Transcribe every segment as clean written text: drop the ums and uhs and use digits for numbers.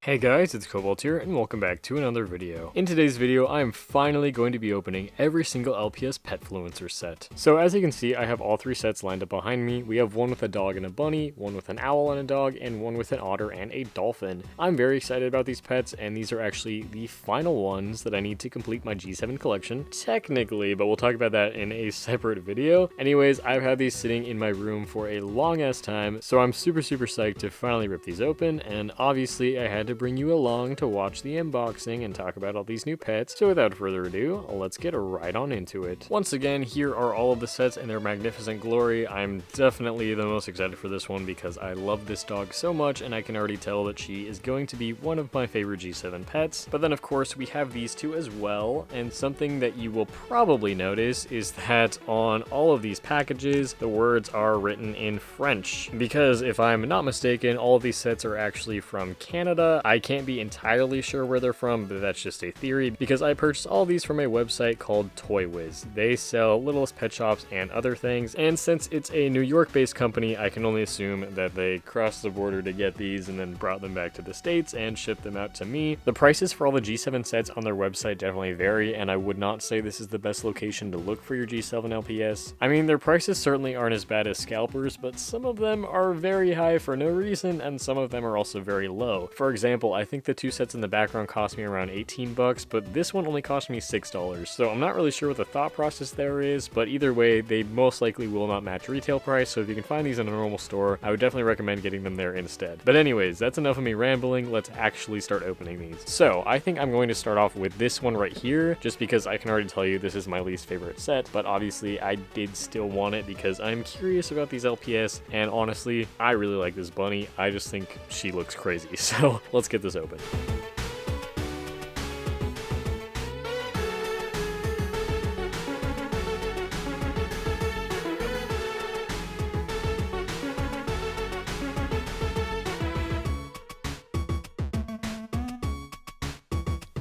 Hey guys, it's Cobalt here, and welcome back to another video. In today's video, I am finally going to be opening every single LPS Petfluencer set. So as you can see, I have all three sets lined up behind me. We have one with a dog and a bunny, one with an owl and a dog, and one with an otter and a dolphin. I'm very excited about these pets, and these are actually the final ones that I need to complete my G7 collection, technically, but we'll talk about that in a separate video. Anyways, I've had these sitting in my room for a long ass time, so I'm super psyched to finally rip these open, and obviously I had to bring you along to watch the unboxing and talk about all these new pets. So without further ado, let's get right on into it. Once again, here are all of the sets in their magnificent glory. I'm definitely the most excited for this one because I love this dog so much, and I can already tell that she is going to be one of my favorite G7 pets. But then of course we have these two as well, and something that you will probably notice is that on all of these packages the words are written in French, because if I'm not mistaken, all of these sets are actually from Canada. I can't be entirely sure where they're from, but that's just a theory because I purchased all these from a website called Toy Wiz. They sell Littlest Pet Shops and other things, and since it's a New York based company, I can only assume that they crossed the border to get these and then brought them back to the States and shipped them out to me. The prices for all the G7 sets on their website definitely vary, and I would not say this is the best location to look for your G7 LPS. I mean, their prices certainly aren't as bad as scalpers, but some of them are very high for no reason, and some of them are also very low. For example, I think the two sets in the background cost me around 18 bucks, but this one only cost me $6. So I'm not really sure what the thought process there is, but either way, they most likely will not match retail price. So if you can find these in a normal store, I would definitely recommend getting them there instead. But anyways, that's enough of me rambling. Let's actually start opening these. So I think I'm going to start off with this one right here, just because I can already tell you this is my least favorite set, but obviously I did still want it because I'm curious about these LPS, and honestly, I really like this bunny. I just think she looks crazy. So let's get this open.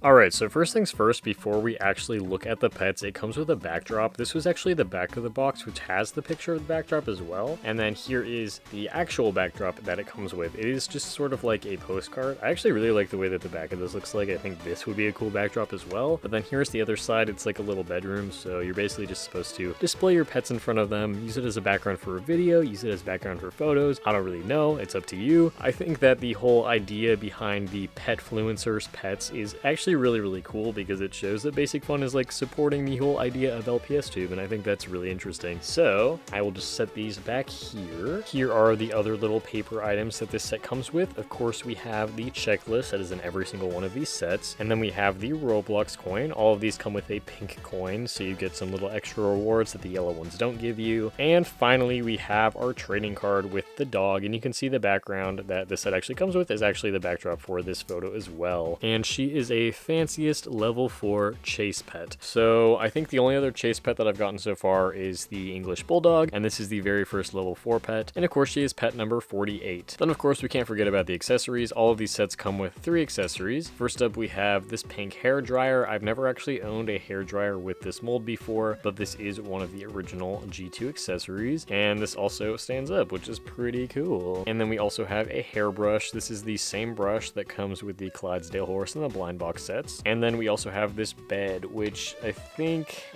Alright, so first things first, before we actually look at the pets, it comes with a backdrop. This was actually the back of the box, which has the picture of the backdrop as well. And then here is the actual backdrop that it comes with. It is just sort of like a postcard. I actually really like the way that the back of this looks like. I think this would be a cool backdrop as well. But then here's the other side. It's like a little bedroom, so you're basically just supposed to display your pets in front of them, use it as a background for a video, use it as background for photos. I don't really know. It's up to you. I think that the whole idea behind the Petfluencers pets is actually really cool because it shows that Basic Fun is like supporting the whole idea of LPS Tube, and I think that's really interesting. So I will just set these back here. Here are the other little paper items that this set comes with. Of course, we have the checklist that is in every single one of these sets, and then we have the Roblox coin. All of these come with a pink coin, so you get some little extra rewards that the yellow ones don't give you. And finally, we have our trading card with the dog, and you can see the background that this set actually comes with is actually the backdrop for this photo as well. And she is a fanciest level 4 chase pet. So I think the only other chase pet that I've gotten so far is the English Bulldog, and this is the very first level 4 pet, and of course she is pet number 48. Then of course we can't forget about the accessories. All of these sets come with 3 accessories. First up, we have this pink hair dryer. I've never actually owned a hair dryer with this mold before, but this is one of the original G2 accessories, and this also stands up, which is pretty cool. And then we also have a hairbrush. This is the same brush that comes with the Clydesdale horse and the blind box sets. And then we also have this bed, which I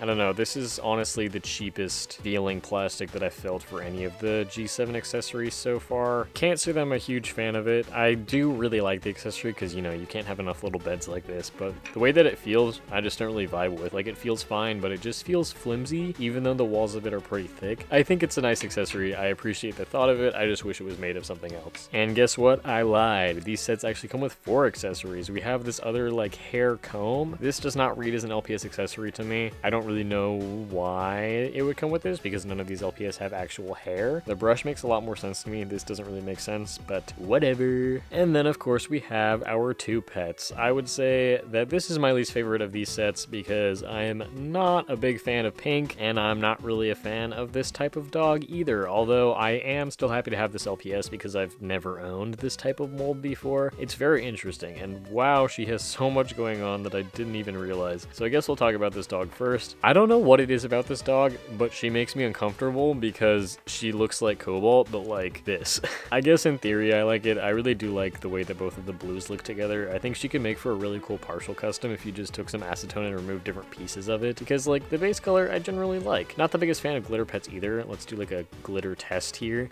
don't know, this is honestly the cheapest feeling plastic that I've felt for any of the G7 accessories so far. Can't say that I'm a huge fan of it. I do really like the accessory because, you know, you can't have enough little beds like this, but the way that it feels, I just don't really vibe with. Like, it feels fine, but it just feels flimsy, even though the walls of it are pretty thick. I think it's a nice accessory. I appreciate the thought of it. I just wish it was made of something else. And guess what? I lied. These sets actually come with 4 accessories. We have this other, like, hair comb. This does not read as an LPS accessory to me. I don't really know why it would come with this because none of these LPS have actual hair. The brush makes a lot more sense to me. This doesn't really make sense, but whatever. And then of course we have our 2 pets. I would say that this is my least favorite of these sets because I am not a big fan of pink, and I'm not really a fan of this type of dog either, although I am still happy to have this LPS because I've never owned this type of mold before. It's very interesting, and wow, she has so much much going on that I didn't even realize. So I guess we'll talk about this dog first. I don't know what it is about this dog, but she makes me uncomfortable because she looks like Cobalt, but like this. I guess in theory I like it. I really do like the way that both of the blues look together. I think she could make for a really cool partial custom if you just took some acetone and removed different pieces of it, because like the base color I generally like. Not the biggest fan of glitter pets either. Let's do like a glitter test here.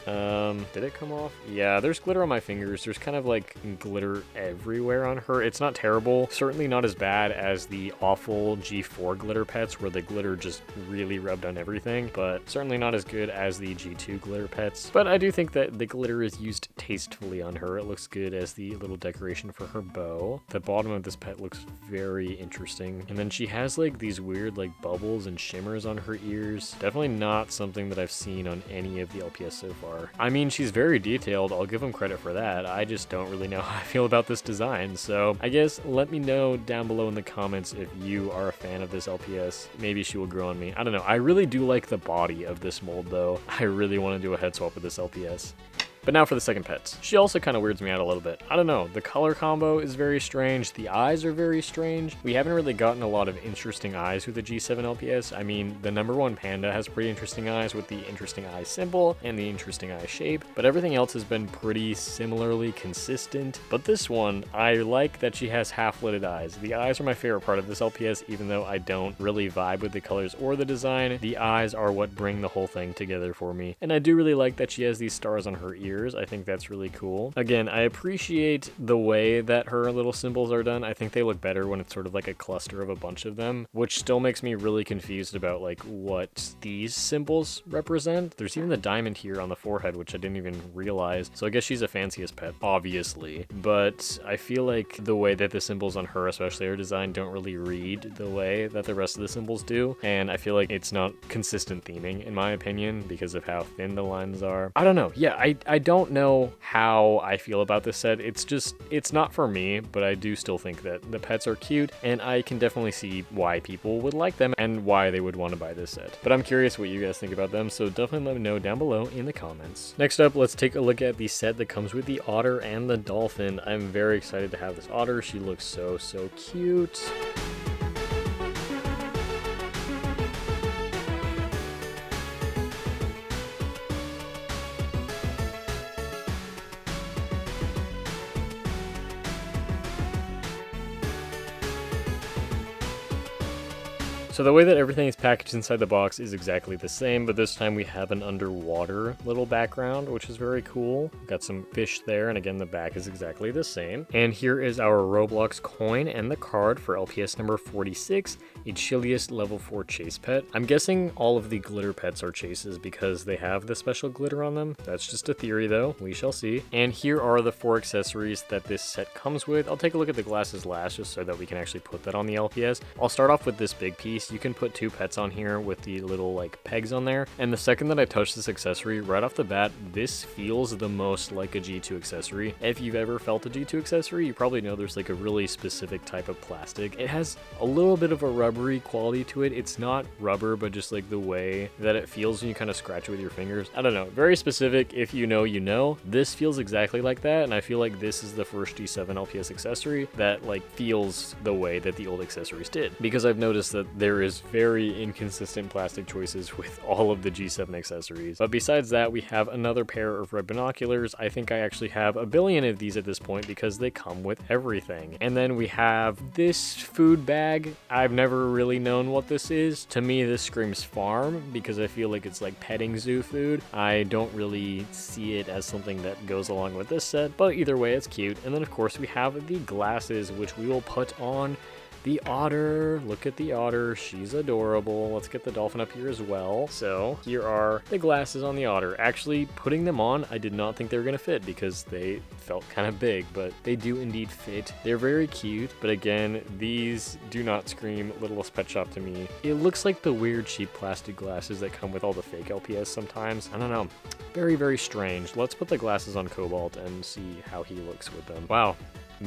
Did it come off? Yeah, there's glitter on my fingers. There's kind of like glitter everywhere on her. It's not terrible. Certainly not as bad as the awful G4 glitter pets where the glitter just really rubbed on everything, but certainly not as good as the G2 glitter pets. But I do think that the glitter is used tastefully on her. It looks good as the little decoration for her bow. The bottom of this pet looks very interesting. And then she has like these weird like bubbles and shimmers on her ears. Definitely not something that I've seen on any of the LPS so far. I mean, she's very detailed. I'll give them credit for that. I just don't really know how I feel about this design. So I guess let me know down below in the comments if you are a fan of this LPS. Maybe she will grow on me. I don't know. I really do like the body of this mold though. I really want to do a head swap with this LPS. But now for the second pet. She also kind of weirds me out a little bit. I don't know, the color combo is very strange, the eyes are very strange. We haven't really gotten a lot of interesting eyes with the G7 LPS. I mean, the #1 Panda has pretty interesting eyes with the interesting eye symbol and the interesting eye shape, but everything else has been pretty similarly consistent. But this one, I like that she has half-lidded eyes. The eyes are my favorite part of this LPS, even though I don't really vibe with the colors or the design. The eyes are what bring the whole thing together for me. And I do really like that she has these stars on her ears. I think that's really cool. Again, I appreciate the way that her little symbols are done. I think they look better when it's sort of like a cluster of a bunch of them, which still makes me really confused about like what these symbols represent. There's even the diamond here on the forehead, which I didn't even realize. So I guess she's a fanciest pet, obviously. But I feel like the way that the symbols on her, especially her design, don't really read the way that the rest of the symbols do. And I feel like it's not consistent theming, in my opinion, because of how thin the lines are. I don't know. Yeah, I don't know how I feel about this set. It's not for me, but I do still think that the pets are cute, and I can definitely see why people would like them and why they would want to buy this set. But I'm curious what you guys think about them, so definitely let me know down below in the comments. Next up, let's take a look at the set that comes with the otter and the dolphin. I'm very excited to have this otter. She looks so cute. So the way that everything is packaged inside the box is exactly the same, but this time we have an underwater little background, which is very cool. Got some fish there, and again, the back is exactly the same. And here is our Roblox coin and the card for LPS number 46, a Chilius level 4 chase pet. I'm guessing all of the glitter pets are chases because they have the special glitter on them. That's just a theory though, we shall see. And here are the 4 accessories that this set comes with. I'll take a look at the glasses last just so that we can actually put that on the LPS. I'll start off with this big piece. You can put 2 pets on here with the little like pegs on there. And the second that I touch this accessory, right off the bat, this feels the most like a G2 accessory. If you've ever felt a G2 accessory, you probably know there's like a really specific type of plastic. It has a little bit of a rubbery quality to it. It's not rubber, but just like the way that it feels when you kind of scratch it with your fingers. I don't know, very specific. If you know, you know. This feels exactly like that, and I feel like this is the first G7 LPS accessory that like feels the way that the old accessories did, because I've noticed that there is very inconsistent plastic choices with all of the G7 accessories. But besides that, we have another pair of red binoculars. I think I actually have a billion of these at this point because they come with everything. And then we have this food bag. I've never really known what this is. To me, this screams farm because I feel like it's like petting zoo food. I don't really see it as something that goes along with this set, but either way, it's cute. And then of course we have the glasses, which we will put on the otter. Look at the otter, she's adorable. Let's get the dolphin up here as well. So here are the glasses on the otter. Actually, putting them on, I did not think they were gonna fit because they felt kind of big, but they do indeed fit. They're very cute, but again, these do not scream Littlest Pet Shop to me. It looks like the weird cheap plastic glasses that come with all the fake LPS sometimes. I don't know, very strange. Let's put the glasses on Cobalt and see how he looks with them. Wow.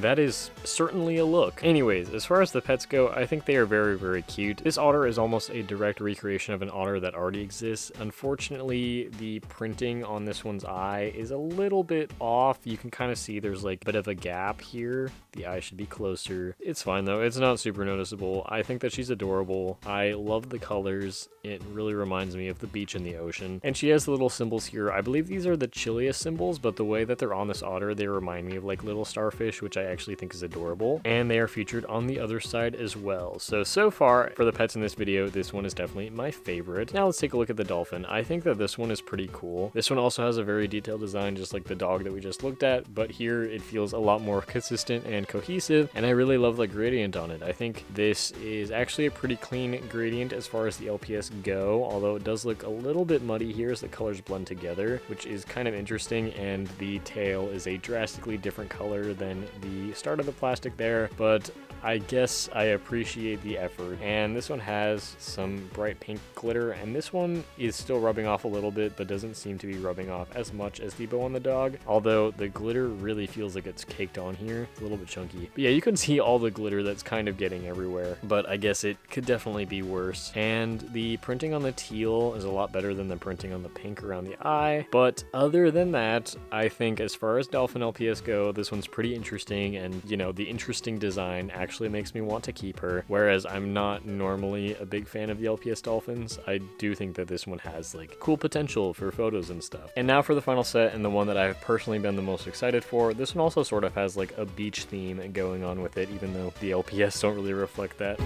that is certainly a look. Anyways, as far as the pets go, I think they are very, very cute. This otter is almost a direct recreation of an otter that already exists. Unfortunately, the printing on this one's eye is a little bit off. You can kind of see there's like a bit of a gap here. The eye should be closer. It's fine though. It's not super noticeable. I think that she's adorable. I love the colors. It really reminds me of the beach and the ocean. And she has the little symbols here. I believe these are the chilliest symbols, but the way that they're on this otter, they remind me of like little starfish, which I actually think is adorable. And they are featured on the other side as well. So far for the pets in this video, this one is definitely my favorite. Now let's take a look at the dolphin. I think that this one is pretty cool. This one also has a very detailed design, just like the dog that we just looked at, but here it feels a lot more consistent and cohesive, and I really love the gradient on it. I think this is actually a pretty clean gradient as far as the LPS go, although it does look a little bit muddy here as the colors blend together, which is kind of interesting, and the tail is a drastically different color than the start of the plastic there, but I guess I appreciate the effort. And this one has some bright pink glitter, and this one is still rubbing off a little bit, but doesn't seem to be rubbing off as much as the bow on the dog, although the glitter really feels like it's caked on here. It's a little bit chunky. But yeah, you can see all the glitter that's kind of getting everywhere, but I guess it could definitely be worse. And the printing on the teal is a lot better than the printing on the pink around the eye, but other than that, I think as far as Dolphin LPS go, this one's pretty interesting, and you know, the interesting design actually makes me want to keep her, whereas I'm not normally a big fan of the LPS dolphins. I do think that this one has like cool potential for photos and stuff. And now for the final set, and the one that I've personally been the most excited for. This one also sort of has like a beach theme going on with it, even though the LPS don't really reflect that.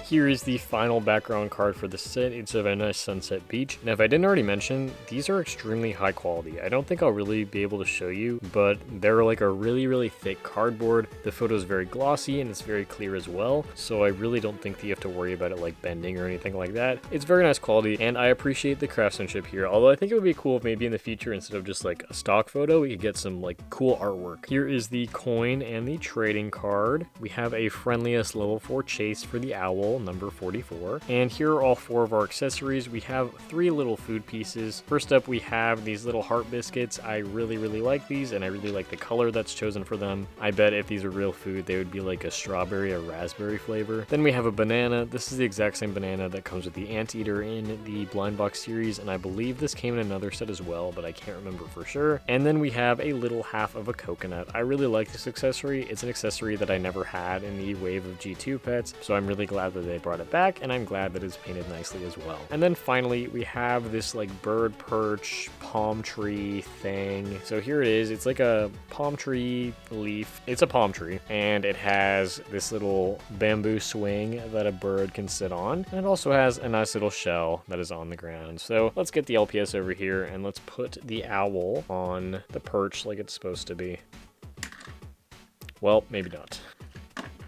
Here is the final background card for the set. It's of a nice sunset beach. Now, if I didn't already mention, these are extremely high quality. I don't think I'll really be able to show you, but they're like a really, really thick cardboard. The photo is very glossy and it's very clear as well, so I really don't think that you have to worry about it like bending or anything like that. It's very nice quality, and I appreciate the craftsmanship here, although I think it would be cool if maybe in the future, instead of just like a stock photo, we could get some like cool artwork. Here is the coin and the trading card. We have a friendliest level 4 chase for the owl, number 44. And here are all 4 of our accessories. We have 3 little food pieces. First up, we have these little heart biscuits. I really, really like these, and I really like the color that's chosen for them. I bet if these were real food, they would be like a strawberry or raspberry flavor. Then we have a banana. This is the exact same banana that comes with the anteater in the blind box series, and I believe this came in another set as well, but I can't remember for sure. And then we have a little half of a coconut. I really like this accessory. It's an accessory that I never had in the wave of G2 pets, so I'm really glad that they brought it back, and I'm glad that it's painted nicely as well. And then finally, we have this like bird perch palm tree thing. So here it is. It's like a palm tree leaf. It's a palm tree, and it has this little bamboo swing that a bird can sit on, and it also has a nice little shell that is on the ground. So let's get the LPS over here, and let's put the owl on the perch like it's supposed to be. Well, maybe not.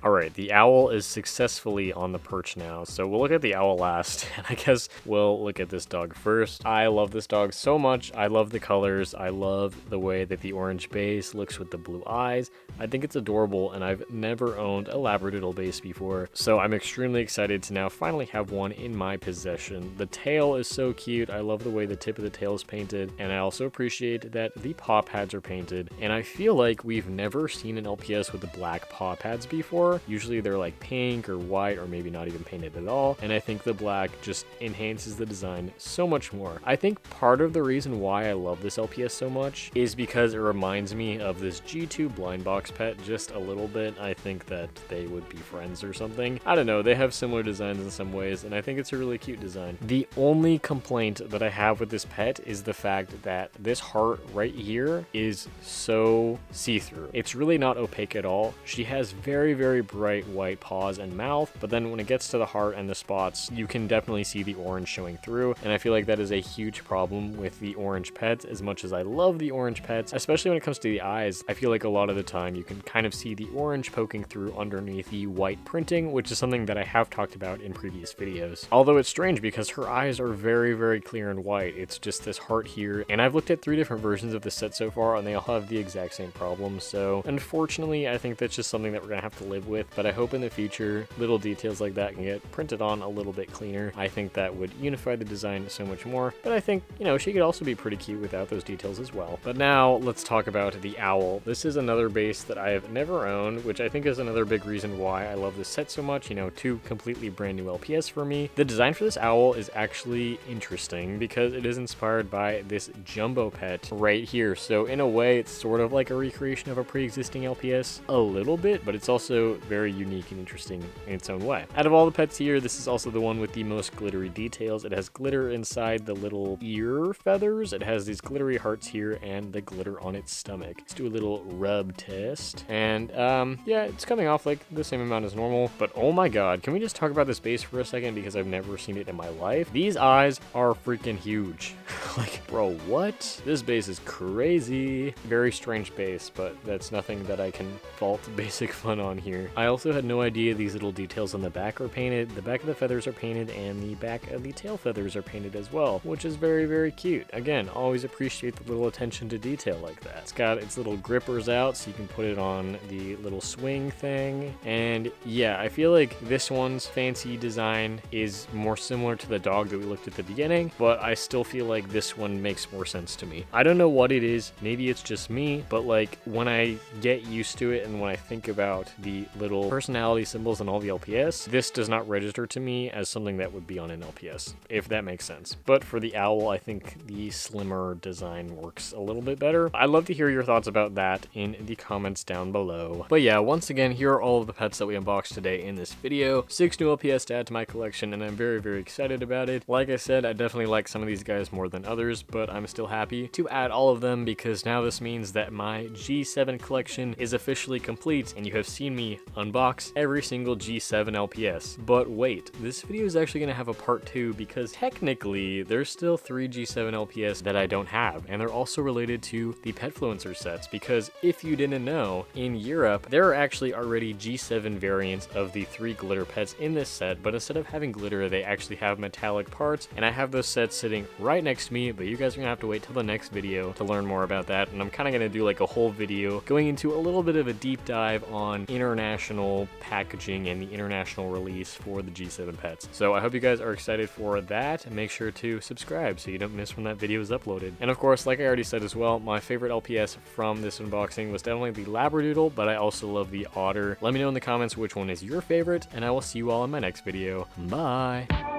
Alright, the owl is successfully on the perch now, so we'll look at the owl last, and I guess we'll look at this dog first. I love this dog so much. I love the colors. I love the way that the orange base looks with the blue eyes. I think it's adorable, and I've never owned a Labradoodle base before, so I'm extremely excited to now finally have one in my possession. The tail is so cute. I love the way the tip of the tail is painted, and I also appreciate that the paw pads are painted, and I feel like we've never seen an LPS with the black paw pads before. Usually they're like pink or white or maybe not even painted at all, and I think the black just enhances the design so much more. I think part of the reason why I love this LPS so much is because it reminds me of this G2 blind box pet just a little bit. I think that they would be friends or something. I don't know, they have similar designs in some ways, and I think it's a really cute design. The only complaint that I have with this pet is the fact that this heart right here is so see-through. It's really not opaque at all. She has very, very bright white paws and mouth, but then when it gets to the heart and the spots, you can definitely see the orange showing through, and I feel like that is a huge problem with the orange pets. As much as I love the orange pets, especially when it comes to the eyes, I feel like a lot of the time you can kind of see the orange poking through underneath the white printing, which is something that I have talked about in previous videos. Although it's strange because her eyes are very, very clear and white. It's just this heart here, and I've looked at 3 different versions of the set so far, and they all have the exact same problem, so unfortunately I think that's just something that we're gonna have to live with, but I hope in the future little details like that can get printed on a little bit cleaner. I think that would unify the design so much more, but I think, you know, she could also be pretty cute without those details as well. But now let's talk about the owl. This is another base that I have never owned, which I think is another big reason why I love this set so much. You know, 2 completely brand new LPS for me. The design for this owl is actually interesting because it is inspired by this jumbo pet right here. So in a way, it's sort of like a recreation of a pre-existing LPS a little bit, but it's also very unique and interesting in its own way. Out of all the pets here, this is also the one with the most glittery details. It has glitter inside the little ear feathers. It has these glittery hearts here and the glitter on its stomach. Let's do a little rub test. And yeah, it's coming off like the same amount as normal, but oh my god, can we just talk about this base for a second because I've never seen it in my life? These eyes are freaking huge. Like, bro, what? This base is crazy. Very strange base, but that's nothing that I can fault basic fun on here. I also had no idea these little details on the back are painted. The back of the feathers are painted and the back of the tail feathers are painted as well, which is very, very cute. Again, always appreciate the little attention to detail like that. It's got its little grippers out so you can put it on the little swing thing. And yeah, I feel like this one's fancy design is more similar to the dog that we looked at the beginning, but I still feel like this one makes more sense to me. I don't know what it is. Maybe it's just me, but like when I get used to it and when I think about the little personality symbols on all the LPS, this does not register to me as something that would be on an LPS, if that makes sense. But for the owl, I think the slimmer design works a little bit better. I'd love to hear your thoughts about that in the comments down below. But yeah, once again, here are all of the pets that we unboxed today in this video. 6 new LPS to add to my collection, and I'm very, very excited about it. Like I said, I definitely like some of these guys more than others, but I'm still happy to add all of them because now this means that my G7 collection is officially complete, and you have seen me unbox every single G7 LPS. But wait, this video is actually going to have a part 2 because technically there's still 3 G7 LPS that I don't have, and they're also related to the Petfluencer sets because if you didn't know, in Europe there are actually already G7 variants of the 3 glitter pets in this set, but instead of having glitter they actually have metallic parts, and I have those sets sitting right next to me, but you guys are gonna have to wait till the next video to learn more about that. And I'm kind of gonna do like a whole video going into a little bit of a deep dive on international packaging and the international release for the G7 pets. So I hope you guys are excited for that, and make sure to subscribe so you don't miss when that video is uploaded. And of course, like I already said as well, my favorite LPS from this unboxing was definitely the Labradoodle, but I also love the Otter. Let me know in the comments which one is your favorite, and I will see you all in my next video. Bye!